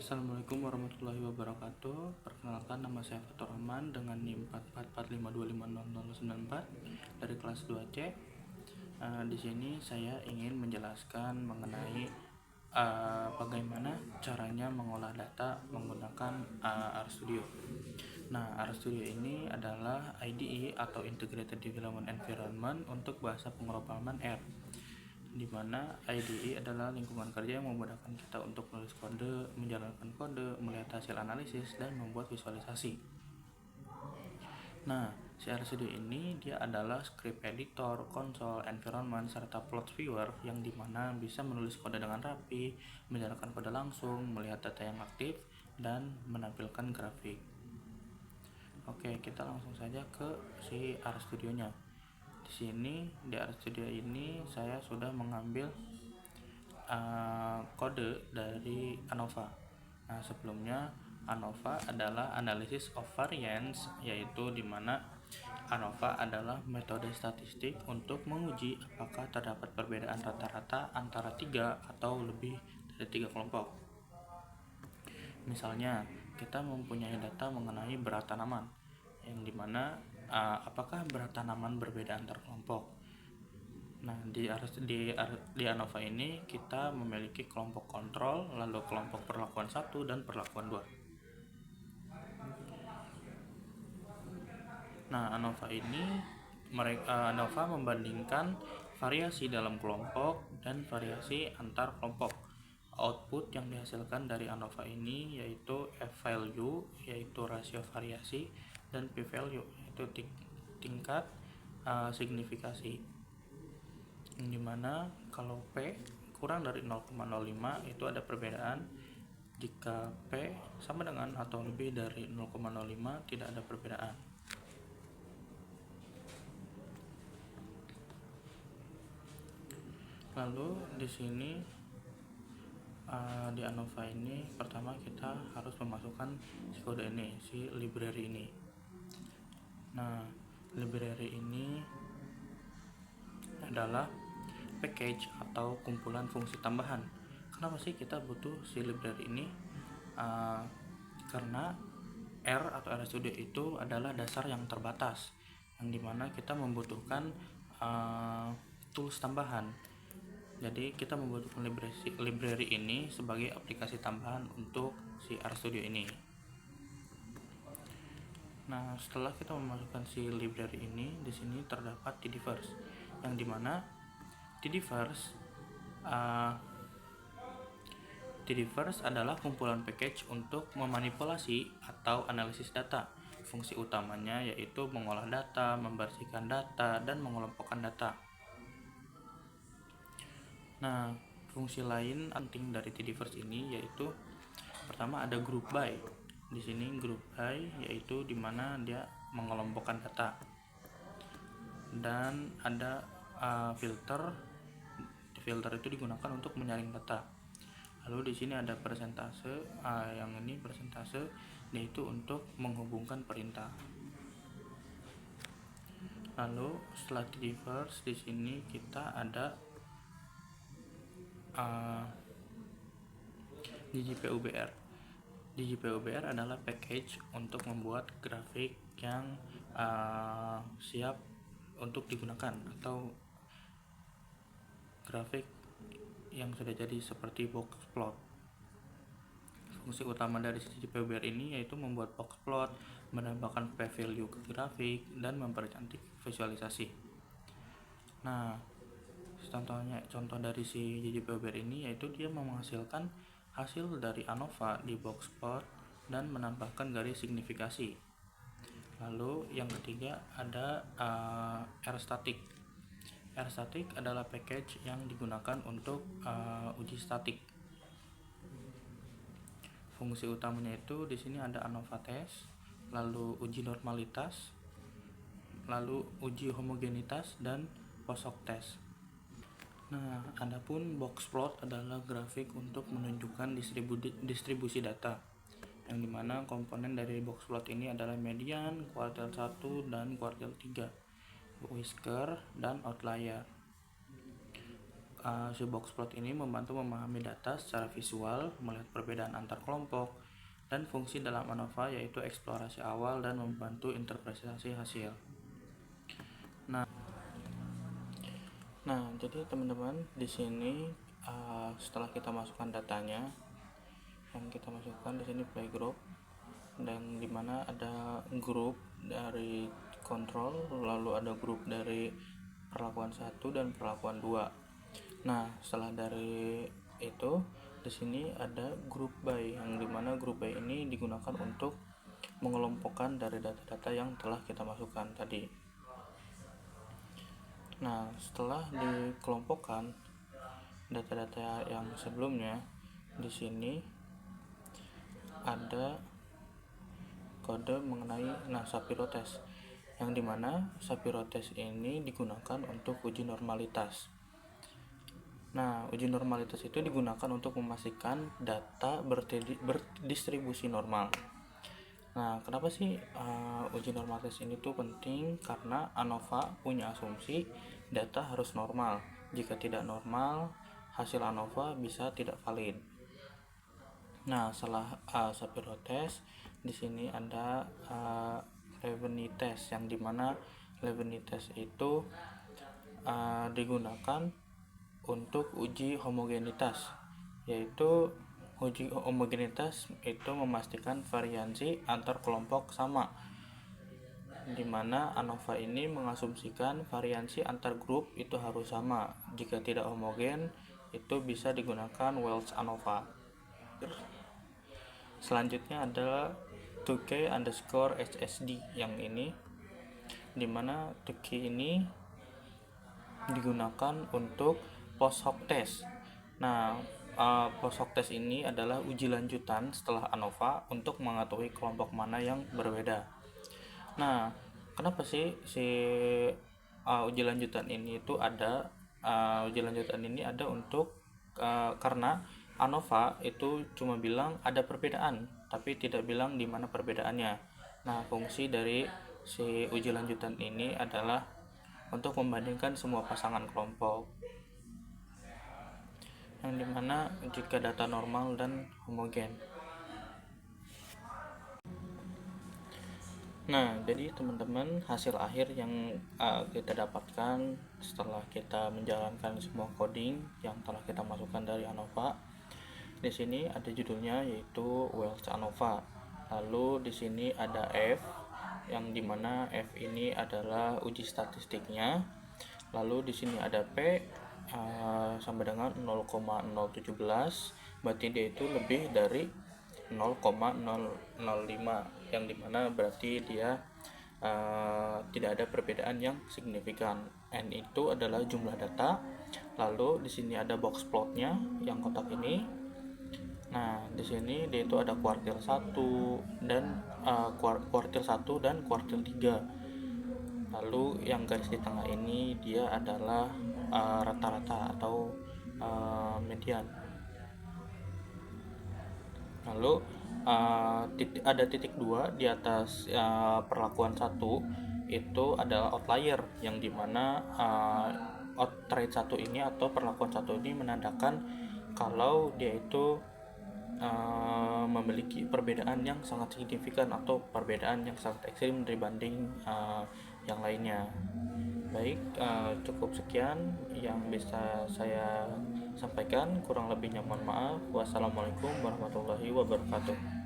Assalamualaikum warahmatullahi wabarakatuh. Perkenalkan, nama saya Fatur Rahman dengan NIM 44452500094 dari kelas 2C. Di sini saya ingin menjelaskan mengenai bagaimana caranya mengolah data menggunakan RStudio. Nah, RStudio ini adalah IDE atau Integrated Development Environment untuk bahasa pemrograman R, di mana IDE adalah lingkungan kerja yang memudahkan kita untuk menulis kode, menjalankan kode, melihat hasil analisis, dan membuat visualisasi. Nah, si RStudio ini dia adalah script editor, console, environment, serta plot viewer yang dimana bisa menulis kode dengan rapi, menjalankan kode langsung, melihat data yang aktif, dan menampilkan grafik. Oke, kita langsung saja ke si RStudio-nya. Di sini di RStudio ini saya sudah mengambil kode dari ANOVA. Nah, sebelumnya ANOVA adalah analysis of variance, yaitu di mana ANOVA adalah metode statistik untuk menguji apakah terdapat perbedaan rata-rata antara 3 atau lebih dari 3 kelompok. Misalnya, kita mempunyai data mengenai berat tanaman, yang dimana apakah berat tanaman berbeda antar kelompok. Nah, di ANOVA ini kita memiliki kelompok kontrol, lalu kelompok perlakuan 1 dan perlakuan 2. Nah, ANOVA membandingkan variasi dalam kelompok dan variasi antar kelompok. Output yang dihasilkan dari ANOVA ini yaitu F-value, yaitu rasio variasi, dan P-value, yaitu tingkat signifikasi. Yang dimana kalau P kurang dari 0,05 itu ada perbedaan, jika P sama dengan atau lebih dari 0,05 tidak ada perbedaan. Lalu di sini di ANOVA ini pertama kita harus memasukkan si kode ini, si library ini. Nah, library ini adalah package atau kumpulan fungsi tambahan. Kenapa sih kita butuh si library ini? Karena R atau RStudio itu adalah dasar yang terbatas, yang dimana kita membutuhkan tools tambahan. Jadi kita membutuhkan library ini sebagai aplikasi tambahan untuk si RStudio ini. Nah, setelah kita memasukkan si library ini, di sini terdapat Tidyverse, yang dimana Tidyverse adalah kumpulan package untuk memanipulasi atau analisis data. Fungsi utamanya yaitu mengolah data, membersihkan data, dan mengelompokkan data. Nah, fungsi lain penting dari Tidyverse ini yaitu pertama ada group by. Di sini group by yaitu dimana dia mengelompokkan data, dan ada filter. Filter itu digunakan untuk menyaring data. Lalu di sini ada persentase, yang ini persentase yaitu untuk menghubungkan perintah. Lalu setelah Tidyverse di sini kita ada DJPUBR. DJPUBR adalah package untuk membuat grafik yang siap untuk digunakan, atau grafik yang sudah jadi seperti box plot. Fungsi utama dari DJPUBR ini yaitu membuat box plot, menambahkan p-value ke grafik, dan mempercantik visualisasi. Nah, contoh dari si DJPUBR ini yaitu dia menghasilkan hasil dari ANOVA di box plot dan menambahkan garis signifikasi. Lalu yang ketiga ada RStatic. RStatic adalah package yang digunakan untuk uji statik. Fungsi utamanya itu di sini ada ANOVA test, lalu uji normalitas, lalu uji homogenitas, dan POSOK test. Nah, adapun box plot adalah grafik untuk menunjukkan distribusi data, yang dimana komponen dari box plot ini adalah median, kuartil 1 dan kuartil 3, whisker, dan outlier. Si box plot ini membantu memahami data secara visual, melihat perbedaan antar kelompok, dan fungsi dalam ANOVA yaitu eksplorasi awal dan membantu interpretasi hasil. Nah, jadi teman-teman di sini setelah kita masukkan datanya, yang kita masukkan di sini playgroup, dan dimana ada grup dari kontrol, lalu ada grup dari perlakuan 1 dan perlakuan 2. Nah, setelah dari itu di sini ada grup by, yang dimana grup by ini digunakan untuk mengelompokkan dari data-data yang telah kita masukkan tadi. Nah, setelah dikelompokkan data-data yang sebelumnya, di sini ada kode mengenai Shapiro test, yang dimana Shapiro test ini digunakan untuk uji normalitas. Nah, uji normalitas itu digunakan untuk memastikan data berdistribusi normal. Nah, kenapa sih uji normalitas ini tuh penting? Karena ANOVA punya asumsi data harus normal. Jika tidak normal, hasil ANOVA bisa tidak valid. Nah, setelah Shapiro test, di sini ada Levene test, yang dimana Levene test itu digunakan untuk uji homogenitas, yaitu uji homogenitas itu memastikan variansi antar kelompok sama, dimana ANOVA ini mengasumsikan variansi antar grup itu harus sama. Jika tidak homogen, itu bisa digunakan Welch ANOVA. Selanjutnya adalah 2K underscore HSD, yang ini dimana 2K ini digunakan untuk post hoc test. Nah, post hoc test ini adalah uji lanjutan setelah ANOVA untuk mengetahui kelompok mana yang berbeda. Nah, kenapa sih si uji lanjutan ini itu ada? Uji lanjutan ini ada untuk karena ANOVA itu cuma bilang ada perbedaan, tapi tidak bilang di mana perbedaannya. Nah, fungsi dari si uji lanjutan ini adalah untuk membandingkan semua pasangan kelompok, yang dimana jika data normal dan homogen. Nah, jadi teman-teman, hasil akhir yang kita dapatkan setelah kita menjalankan semua coding yang telah kita masukkan dari ANOVA, di sini ada judulnya yaitu Welch ANOVA. Lalu di sini ada F, yang dimana F ini adalah uji statistiknya. Lalu di sini ada P sama dengan 0,017, berarti dia itu lebih dari 0,005, yang dimana berarti dia tidak ada perbedaan yang signifikan. N itu adalah jumlah data. Lalu di sini ada box plotnya yang kotak ini. Nah, di sini dia itu ada kuartil 1 dan kuartil 1 dan kuartil 3. Lalu yang garis di tengah ini dia adalah rata-rata atau median. Lalu ada titik 2 di atas perlakuan 1 itu adalah outlier, yang dimana trait 1 ini atau perlakuan 1 ini menandakan kalau dia itu memiliki perbedaan yang sangat signifikan atau perbedaan yang sangat ekstrim dibanding yang lainnya. Baik, cukup sekian yang bisa saya sampaikan, kurang lebihnya mohon maaf. Wassalamualaikum warahmatullahi wabarakatuh.